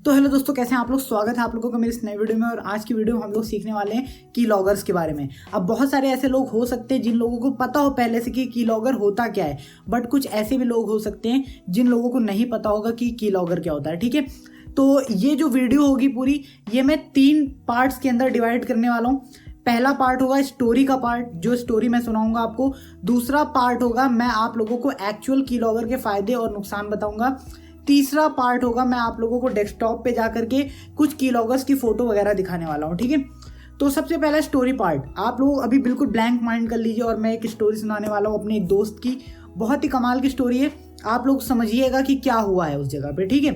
तो हेलो दोस्तों, कैसे हैं आप लोग। स्वागत है आप लोगों का मेरे इस नए वीडियो में। और आज की वीडियो में हम लोग सीखने वाले हैं की लॉगर्स के बारे में। अब बहुत सारे ऐसे लोग हो सकते हैं जिन लोगों को पता हो पहले से कि की लॉगर होता क्या है, बट कुछ ऐसे भी लोग हो सकते हैं जिन लोगों को नहीं पता होगा कि की लॉगर क्या होता है। ठीक है, तो ये जो वीडियो होगी पूरी, ये मैं 3 पार्ट्स के अंदर डिवाइड करने वाला हूँ। पहला पार्ट होगा स्टोरी का पार्ट, जो स्टोरी मैं सुनाऊंगा आपको। दूसरा पार्ट होगा मैं आप लोगों को एक्चुअल की लॉगर के फायदे और नुकसान बताऊंगा। तीसरा पार्ट होगा मैं आप लोगों को डेस्कटॉप पे जाकर के कुछ की लॉगर्स की फोटो वगैरह दिखाने वाला हूँ। ठीक है, तो सबसे पहला स्टोरी पार्ट। आप लोग अभी बिल्कुल ब्लैंक माइंड कर लीजिए और मैं एक स्टोरी सुनाने वाला हूँ अपने एक दोस्त की। बहुत ही कमाल की स्टोरी है, आप लोग समझिएगा कि क्या हुआ है उस जगह पे। ठीक है,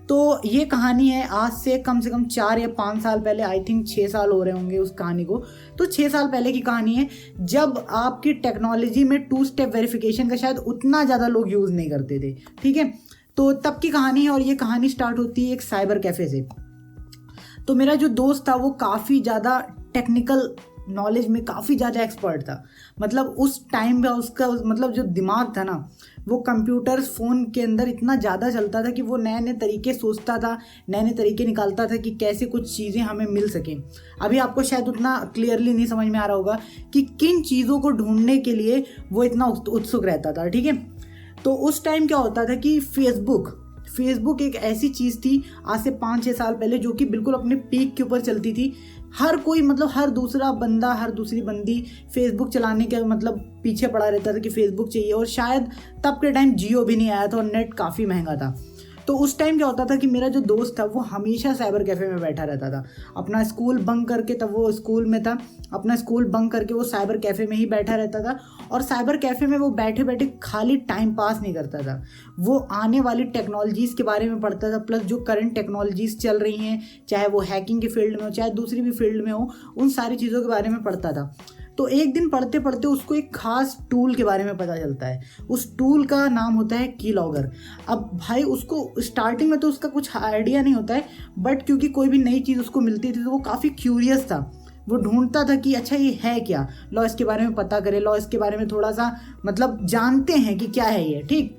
तो ये कहानी है आज से कम 4 या 5 साल पहले, आई थिंक 6 साल हो रहे होंगे उस कहानी को। तो 6 साल पहले की कहानी है, जब आपकी टेक्नोलॉजी में 2 स्टेप वेरिफिकेशन का शायद उतना ज़्यादा लोग यूज़ नहीं करते थे। ठीक है, तो तब की कहानी है और ये कहानी स्टार्ट होती है एक साइबर कैफ़े से। तो मेरा जो दोस्त था वो काफ़ी ज़्यादा टेक्निकल नॉलेज में काफ़ी ज़्यादा एक्सपर्ट था। मतलब उस टाइम में उसका मतलब जो दिमाग था ना, वो कंप्यूटर्स फ़ोन के अंदर इतना ज़्यादा चलता था कि वो नए नए तरीके सोचता था, नए नए तरीके निकालता था कि कैसे कुछ चीज़ें हमें मिल सकें। अभी आपको शायद उतना क्लियरली नहीं समझ में आ रहा होगा कि किन चीज़ों को ढूंढने के लिए वो इतना उत्सुक रहता था। ठीक है, तो उस टाइम क्या होता था कि फेसबुक एक ऐसी चीज़ थी आज से 5-6 साल पहले, जो कि बिल्कुल अपने पीक के ऊपर चलती थी। हर कोई मतलब हर दूसरा बंदा, हर दूसरी बंदी फेसबुक चलाने के मतलब पीछे पड़ा रहता था कि फेसबुक चाहिए। और शायद तब के टाइम जियो भी नहीं आया था और नेट काफ़ी महंगा था। तो उस टाइम क्या होता था कि मेरा जो दोस्त था वो हमेशा साइबर कैफ़े में बैठा रहता था। अपना स्कूल बंक करके, तब वो स्कूल में था, अपना स्कूल बंक करके वो साइबर कैफ़े में ही बैठा रहता था। और साइबर कैफ़े में वो बैठे बैठे खाली टाइम पास नहीं करता था, वो आने वाली टेक्नोलॉजीज़ के बारे में पढ़ता था। प्लस जो करंट टेक्नोलॉजीज़ चल रही हैं, चाहे वो हैकिंग के फील्ड में हो, चाहे दूसरी भी फील्ड में हो, उन सारी चीज़ों के बारे में पढ़ता था। तो एक दिन पढ़ते पढ़ते उसको एक खास टूल के बारे में पता चलता है। उस टूल का नाम होता है की लॉगर। अब भाई उसको स्टार्टिंग में तो उसका कुछ आइडिया नहीं होता है, बट क्योंकि कोई भी नई चीज़ उसको मिलती थी तो वो काफ़ी क्यूरियस था। वो ढूंढता था कि अच्छा ये है क्या, लो इसके बारे में पता करें, लो इसके बारे में थोड़ा सा मतलब जानते हैं कि क्या है ये। ठीक,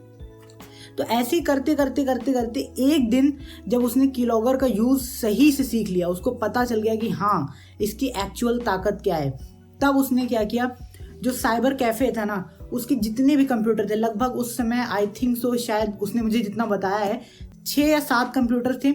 तो ऐसे ही करते करते करते करते एक दिन जब उसने की लॉगर का यूज़ सही से सीख लिया, उसको पता चल गया कि हाँ इसकी एक्चुअल ताकत क्या है, तब उसने क्या किया, जो साइबर कैफ़े था ना, उसके जितने भी कंप्यूटर थे, लगभग उस समय आई थिंक सो, शायद उसने मुझे जितना बताया है 6 या 7 कंप्यूटर थे।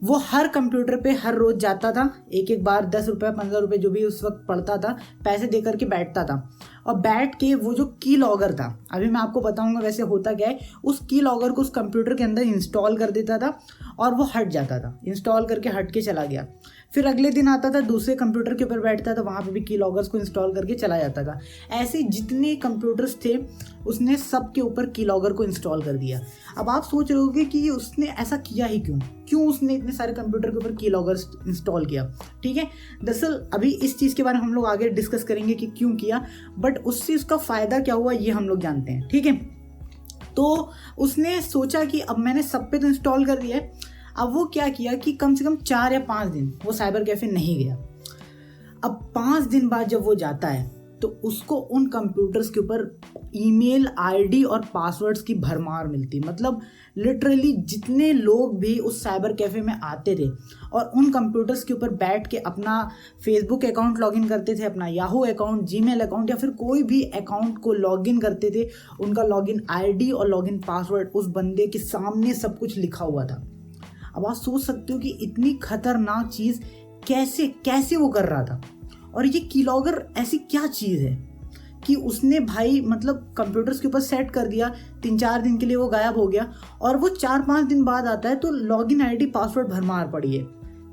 वो हर कंप्यूटर पे हर रोज़ जाता था, एक बार 10 रुपये 15 रुपये जो भी उस वक्त पड़ता था, पैसे दे करके बैठता था। और बैठ के वो जो की लॉगर था, अभी मैं आपको बताऊंगा वैसे होता क्या है, उस की लॉगर को उस कंप्यूटर के अंदर इंस्टॉल कर देता था और वो हट जाता था, इंस्टॉल करके हट के चला गया। फिर अगले दिन आता था, दूसरे कंप्यूटर के ऊपर बैठता था, वहाँ पे भी की लॉगर्स को इंस्टॉल करके चला जाता था। ऐसे जितने कंप्यूटर्स थे उसने सब के ऊपर की लॉगर को इंस्टॉल कर दिया। अब आप सोच रहे होगे कि उसने ऐसा किया ही क्यों उसने इतने सारे कंप्यूटर के ऊपर की लॉगर्स इंस्टॉल किया। ठीक है, दरअसल अभी इस चीज़ के बारे में हम लोग आगे डिस्कस करेंगे कि क्यों किया, बट उससे उसका फ़ायदा क्या हुआ ये हम लोग जानते हैं। ठीक है, तो उसने सोचा कि अब मैंने सब पे तो इंस्टॉल कर दिया है, अब वो क्या किया कि कम से कम 4 या 5 दिन वो साइबर कैफ़े नहीं गया। अब 5 दिन बाद जब वो जाता है तो उसको उन कंप्यूटर्स के ऊपर ईमेल आईडी और पासवर्ड्स की भरमार मिलती। मतलब लिटरली जितने लोग भी उस साइबर कैफ़े में आते थे और उन कंप्यूटर्स के ऊपर बैठ के अपना फेसबुक अकाउंट लॉगिन करते थे, अपना याहू अकाउंट, जीमेल अकाउंट या फिर कोई भी अकाउंट को लॉगिन करते थे, उनका लॉगिन आईडी और लॉगिन पासवर्ड उस बंदे के सामने सब कुछ लिखा हुआ था। अब आप सोच सकते हो कि इतनी खतरनाक चीज़ कैसे वो कर रहा था। और ये की लॉगर ऐसी क्या चीज़ है कि उसने भाई मतलब कंप्यूटर्स के ऊपर सेट कर दिया, 3-4 दिन के लिए वो गायब हो गया और वो 4-5 दिन बाद आता है तो लॉगिन आईडी पासवर्ड भरमार पड़ी है।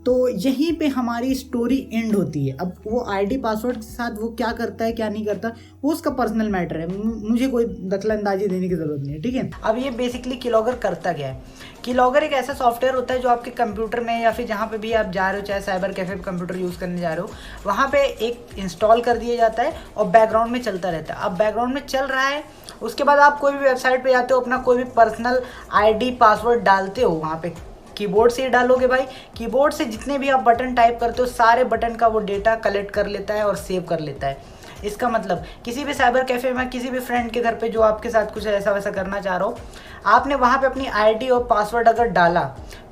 तो यहीं पे हमारी स्टोरी एंड होती है। अब वो आईडी पासवर्ड के साथ वो क्या करता है क्या नहीं करता वो उसका पर्सनल मैटर है, मुझे कोई दखलंदाजी देने की ज़रूरत नहीं है। ठीक है, अब ये बेसिकली की लॉगर करता क्या है। की लॉगर एक ऐसा सॉफ्टवेयर होता है जो आपके कंप्यूटर में या फिर जहाँ पे भी आप जा रहे हो, चाहे साइबर कैफे पे कंप्यूटर यूज़ करने जा रहे हो, वहाँ पे एक इंस्टॉल कर दिया जाता है और बैकग्राउंड में चलता रहता है। अब बैकग्राउंड में चल रहा है, उसके बाद आप कोई भी वेबसाइट पे जाते हो, अपना कोई भी पर्सनल आईडी पासवर्ड डालते हो, वहाँ पे कीबोर्ड से ही डालोगे भाई। कीबोर्ड से जितने भी आप बटन टाइप करते हो सारे बटन का वो डेटा कलेक्ट कर लेता है और सेव कर लेता है। इसका मतलब किसी भी साइबर कैफे में किसी भी फ्रेंड के घर पे जो आपके साथ कुछ ऐसा वैसा करना चाह रहा हो, आपने वहाँ पे अपनी आईडी और पासवर्ड अगर डाला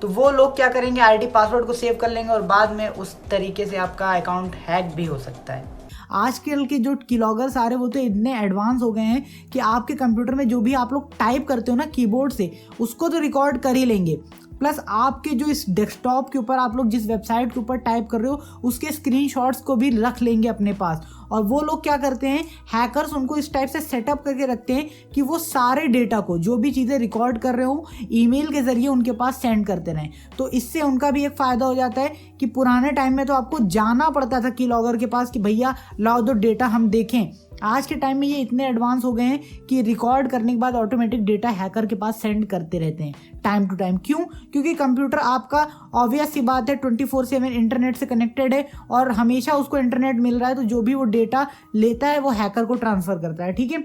तो वो लोग क्या करेंगे, आईडी पासवर्ड को सेव कर लेंगे और बाद में उस तरीके से आपका अकाउंट हैक भी हो सकता है। आजकल के जो कीलॉगर्स आ रहे हैं वो तो इतने एडवांस हो गए हैं कि आपके कंप्यूटर में जो भी आप लोग टाइप करते हो ना कीबोर्ड से, उसको तो रिकॉर्ड कर ही लेंगे, प्लस आपके जो इस डेस्कटॉप के ऊपर आप लोग जिस वेबसाइट के ऊपर टाइप कर रहे हो उसके स्क्रीनशॉट्स को भी रख लेंगे अपने पास। और वो लोग क्या करते हैं, हैकर्स उनको इस टाइप से सेटअप करके रखते हैं कि वो सारे डेटा को, जो भी चीज़ें रिकॉर्ड कर रहे हो, ईमेल के ज़रिए उनके पास सेंड करते रहें। तो इससे उनका भी एक फ़ायदा हो जाता है कि पुराने टाइम में तो आपको जाना पड़ता था कीलॉगर के पास कि भैया लाओ दो डेटा हम देखें। आज के टाइम में ये इतने एडवांस हो गए हैं कि रिकॉर्ड करने के बाद ऑटोमेटिक डेटा हैकर के पास सेंड करते रहते हैं टाइम टू टाइम। क्यों? क्योंकि कंप्यूटर आपका ऑब्वियस सी बात है 24/7 इंटरनेट से कनेक्टेड है और हमेशा उसको इंटरनेट मिल रहा है, तो जो भी वो डेटा लेता है वो हैकर को ट्रांसफ़र करता है। ठीक है,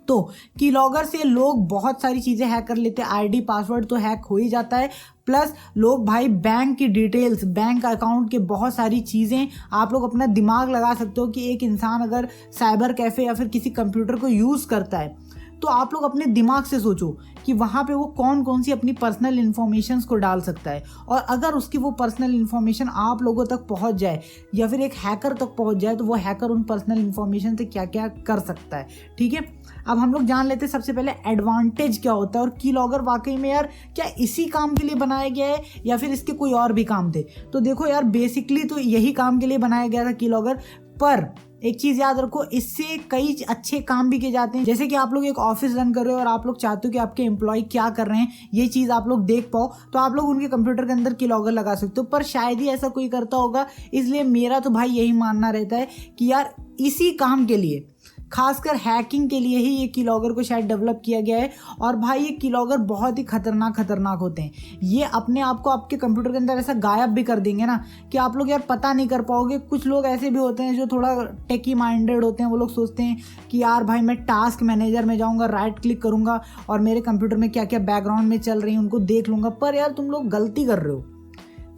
तो कीलॉगर से लोग बहुत सारी चीज़ें हैक कर लेते हैं, आईडी पासवर्ड तो हैक हो ही जाता है, प्लस लोग भाई बैंक की डिटेल्स, बैंक अकाउंट के बहुत सारी चीज़ें, आप लोग अपना दिमाग लगा सकते हो कि एक इंसान अगर साइबर कैफ़े या फिर किसी कंप्यूटर को यूज़ करता है तो आप लोग अपने दिमाग से सोचो कि वहाँ पे वो कौन कौन सी अपनी पर्सनल इन्फॉर्मेशंस को डाल सकता है, और अगर उसकी वो पर्सनल इन्फॉर्मेशन आप लोगों तक पहुँच जाए या फिर एक हैकर तक पहुँच जाए तो वो हैकर उन पर्सनल इन्फॉर्मेशन से क्या क्या कर सकता है। ठीक है, अब हम लोग जान लेते हैं सबसे पहले एडवांटेज क्या होता है और कीलॉगर वाकई में यार क्या इसी काम के लिए बनाया गया है या फिर इसके कोई और भी काम थे। तो देखो यार, बेसिकली तो यही काम के लिए बनाया गया था कीलॉगर, पर एक चीज़ याद रखो, इससे कई अच्छे काम भी किए जाते हैं। जैसे कि आप लोग एक ऑफिस रन कर रहे हो और आप लोग चाहते हो कि आपके एम्प्लॉय क्या कर रहे हैं ये चीज़ आप लोग देख पाओ, तो आप लोग उनके कंप्यूटर के अंदर कीलॉगर लगा सकते हो, पर शायद ही ऐसा कोई करता होगा। इसलिए मेरा तो भाई यही मानना रहता है कि यार इसी काम के लिए, खासकर हैकिंग के लिए ही ये कीलॉगर को शायद डेवलप किया गया है। और भाई ये कीलॉगर बहुत ही खतरनाक होते हैं। ये अपने आप को आपके कंप्यूटर के अंदर ऐसा गायब भी कर देंगे ना कि आप लोग यार पता नहीं कर पाओगे। कुछ लोग ऐसे भी होते हैं जो थोड़ा टेकी माइंडेड होते हैं, वो लोग सोचते हैं कि यार भाई मैं टास्क मैनेजर में जाऊँगा, राइट क्लिक करूँगा और मेरे कंप्यूटर में क्या क्या बैकग्राउंड में चल रही है उनको देख लूँगा। पर यार तुम लोग गलती कर रहे हो।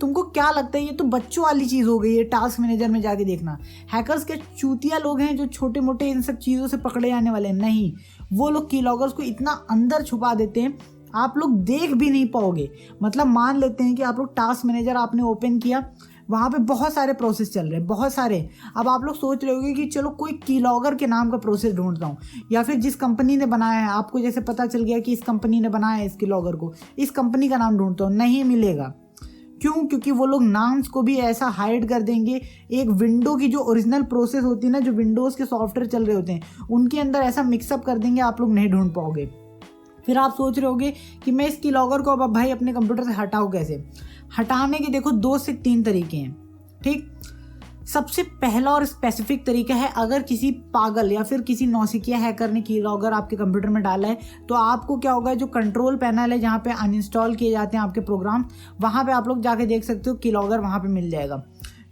तुमको क्या लगता है ये तो बच्चों वाली चीज़ हो गई है, टास्क मैनेजर में जाके देखना। हैकर्स के चूतिया लोग हैं जो छोटे मोटे इन सब चीज़ों से पकड़े जाने वाले हैं, नहीं, वो लोग कीलॉगर्स को इतना अंदर छुपा देते हैं आप लोग देख भी नहीं पाओगे। मतलब मान लेते हैं कि आप लोग टास्क मैनेजर आपने ओपन किया, वहाँ पे बहुत सारे प्रोसेस चल रहे हैं, बहुत सारे। अब आप लोग सोच रहे होंगे कि चलो कोई कीलॉगर के नाम का प्रोसेस ढूंढता हूँ, या फिर जिस कंपनी ने बनाया है, आपको जैसे पता चल गया कि इस कंपनी ने बनाया है इस कीलॉगर को, इस कंपनी का नाम ढूंढता हूँ, नहीं मिलेगा। क्यों? क्योंकि वो लोग नाम्स को भी ऐसा हाइड कर देंगे। एक विंडो की जो ओरिजिनल प्रोसेस होती है ना, जो विंडोज़ के सॉफ्टवेयर चल रहे होते हैं उनके अंदर ऐसा मिक्सअप कर देंगे आप लोग नहीं ढूंढ पाओगे। फिर आप सोच रहे होगे कि मैं इस कीलॉगर को अब भाई अपने कंप्यूटर से हटाऊँ कैसे। हटाने के देखो 2 से 3 तरीके हैं। ठीक, सबसे पहला और स्पेसिफिक तरीका है, अगर किसी पागल या फिर किसी नौसिखिया हैकर ने कीलॉगर आपके कंप्यूटर में डाला है तो आपको क्या होगा, जो कंट्रोल पैनल है जहाँ पे अनइंस्टॉल किए जाते हैं आपके प्रोग्राम, वहाँ पे आप लोग जाके देख सकते हो कीलॉगर वहाँ पे मिल जाएगा।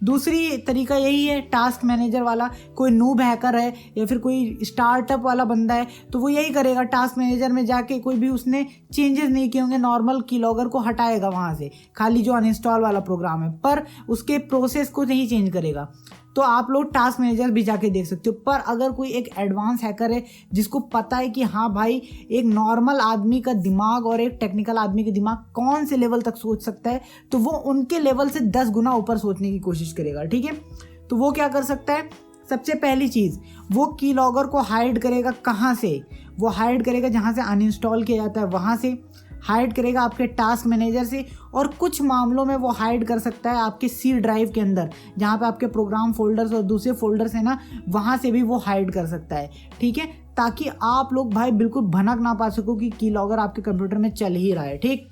दूसरी तरीका यही है, टास्क मैनेजर वाला, कोई नूब हैकर है या फिर कोई स्टार्टअप वाला बंदा है तो वो यही करेगा, टास्क मैनेजर में जाके कोई भी उसने चेंजेस नहीं किए होंगे, नॉर्मल कीलॉगर को हटाएगा वहाँ से, खाली जो अनइंस्टॉल वाला प्रोग्राम है, पर उसके प्रोसेस को नहीं चेंज करेगा। तो आप लोग टास्क मैनेजर भी जाके देख सकते हो। पर अगर कोई एक एडवांस हैकर है जिसको पता है कि हाँ भाई एक नॉर्मल आदमी का दिमाग और एक टेक्निकल आदमी का दिमाग कौन से लेवल तक सोच सकता है, तो वो उनके लेवल से 10 गुना ऊपर सोचने की कोशिश करेगा। ठीक है, तो वो क्या कर सकता है, सबसे पहली चीज़ वो कीलॉगर को हाइड करेगा। कहाँ से? वो हाइड करेगा जहाँ से अनइंस्टॉल किया जाता है वहाँ से, हाइड करेगा आपके टास्क मैनेजर से, और कुछ मामलों में वो हाइड कर सकता है आपके सी ड्राइव के अंदर जहाँ पे आपके प्रोग्राम फोल्डर्स और दूसरे फोल्डर्स हैं ना, वहाँ से भी वो हाइड कर सकता है। ठीक है, ताकि आप लोग भाई बिल्कुल भनक ना पा सको कि कीलॉगर आपके कंप्यूटर में चल ही रहा है। ठीक,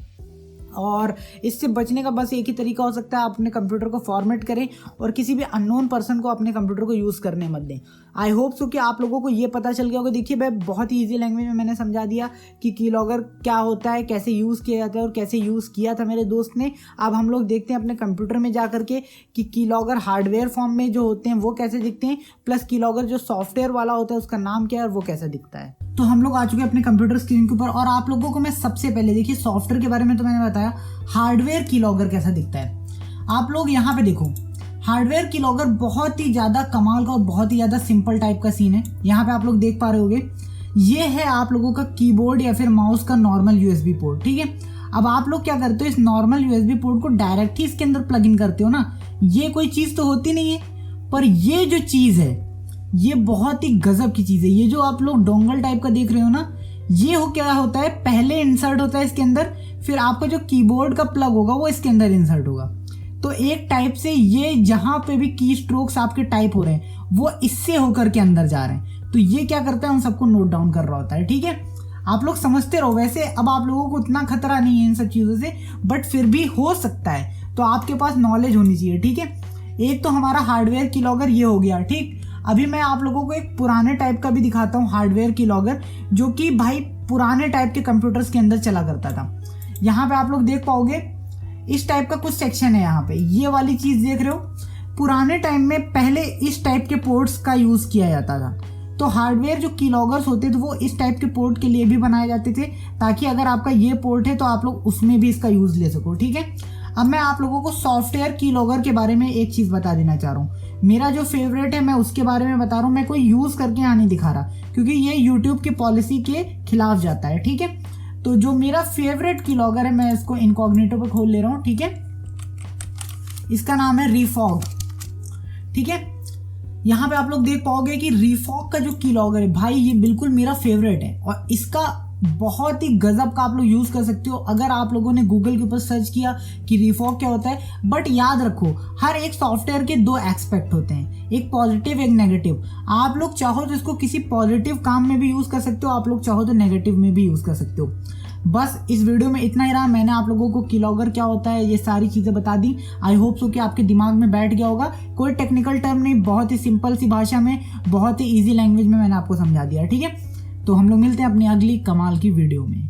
और इससे बचने का बस एक ही तरीका हो सकता है, आप अपने कंप्यूटर को फॉर्मेट करें और किसी भी अननोन पर्सन को अपने कंप्यूटर को यूज़ करने मत दें। आई होप सो कि आप लोगों को ये पता चल गया होगा। देखिए भाई बहुत ही ईजी लैंग्वेज में मैंने समझा दिया कि कीलॉगर क्या होता है, कैसे यूज़ किया जाता है और कैसे यूज़ किया था मेरे दोस्त ने। अब हम लोग देखते हैं अपने कंप्यूटर में जा करके कि कीलॉगर हार्डवेयर फॉर्म में जो होते हैं वो कैसे दिखते हैं, प्लस कीलॉगर जो सॉफ्टवेयर वाला होता है उसका नाम क्या है और वो कैसा दिखता है। तो हम लोग आ चुके हैं अपने कंप्यूटर स्क्रीन के ऊपर, और आप लोगों को मैं सबसे पहले, देखिए सॉफ्टवेयर के बारे में तो मैंने बताया, हार्डवेयर कीलॉगर कैसा दिखता है। आप लोग यहाँ पे देखो, हार्डवेयर कीलॉगर बहुत ही ज़्यादा कमाल का और बहुत ही ज़्यादा सिंपल टाइप का सीन है। यहाँ पे आप लोग देख पा रहे होगे, ये है आप लोगों का कीबोर्ड या फिर माउस का नॉर्मल यूएसबी पोर्ट, ठीक है। अब आप लोग क्या करते हो, इस नॉर्मल यूएसबी पोर्ट को डायरेक्ट ही इसके अंदर प्लग इन करते हो ना, ये कोई चीज़ तो होती नहीं है। पर ये जो चीज़ है ये बहुत ही गजब की चीज़ है। ये जो आप लोग डोंगल टाइप का देख रहे हो ना, ये क्या होता है, पहले इंसर्ट होता है इसके अंदर, फिर आपका जो कीबोर्ड का प्लग होगा वो इसके अंदर इंसर्ट होगा। तो एक टाइप से ये जहाँ पे भी की स्ट्रोक्स आपके टाइप हो रहे हैं वो इससे होकर के अंदर जा रहे हैं। तो ये क्या करता है, उन सबको नोट डाउन कर रहा होता है, ठीक है। आप लोग समझते रहो। वैसे अब आप लोगों को उतना खतरा नहीं है इन सब चीज़ों से, बट फिर भी हो सकता है, तो आपके पास नॉलेज होनी चाहिए, ठीक है। एक तो हमारा हार्डवेयर कीलॉगर ये हो गया, ठीक। अभी मैं आप लोगों को एक पुराने टाइप का भी दिखाता हूँ हार्डवेयर कीलॉगर, जो कि भाई पुराने टाइप के कंप्यूटर्स के अंदर चला करता था। यहाँ पे आप लोग देख पाओगे इस टाइप का कुछ सेक्शन है। यहाँ पे ये वाली चीज़ देख रहे हो, पुराने टाइम में पहले इस टाइप के पोर्ट्स का यूज़ किया जाता था। तो हार्डवेयर जो कीलॉगर्स होते थे वो इस टाइप के पोर्ट के लिए भी बनाए जाते थे, ताकि अगर आपका ये पोर्ट है तो आप लोग उसमें भी इसका यूज़ ले सको, ठीक है। अब मैं आप लोगों को सॉफ्टवेयर कीलॉगर के बारे में एक चीज़ बता देना चाह रहा हूँ। मेरा जो फेवरेट है मैं उसके बारे में बता रहा हूँ, मैं कोई यूज़ करके यहाँ नहीं दिखा रहा, क्योंकि ये यूट्यूब की पॉलिसी के खिलाफ जाता है, ठीक है। तो जो मेरा फेवरेट कीलॉगर है मैं इसको इनकॉग्निटो पर खोल ले रहा हूँ, ठीक है। इसका नाम है रीफॉग, ठीक है। यहाँ पे आप लोग देख पाओगे कि रीफॉग का जो कीलॉगर है भाई ये बिल्कुल मेरा फेवरेट है, और इसका बहुत ही गजब का आप लोग यूज़ कर सकते हो अगर आप लोगों ने गूगल के ऊपर सर्च किया कि रीफॉग क्या होता है। बट याद रखो, हर एक सॉफ्टवेयर के दो एस्पेक्ट होते हैं, एक पॉजिटिव एक नेगेटिव। आप लोग चाहो तो इसको किसी पॉजिटिव काम में भी यूज़ कर सकते हो, आप लोग चाहो तो नेगेटिव में भी यूज़ कर सकते हो। बस इस वीडियो में इतना ही रहा। मैंने आप लोगों को कीलॉगर क्या होता है ये सारी चीज़ें बता दी। आई होप सो कि आपके दिमाग में बैठ गया होगा। कोई टेक्निकल टर्म नहीं, बहुत ही सिंपल सी भाषा में, बहुत ही ईजी लैंग्वेज में मैंने आपको समझा दिया, ठीक है। तो हम लोग मिलते हैं अपनी अगली कमाल की वीडियो में।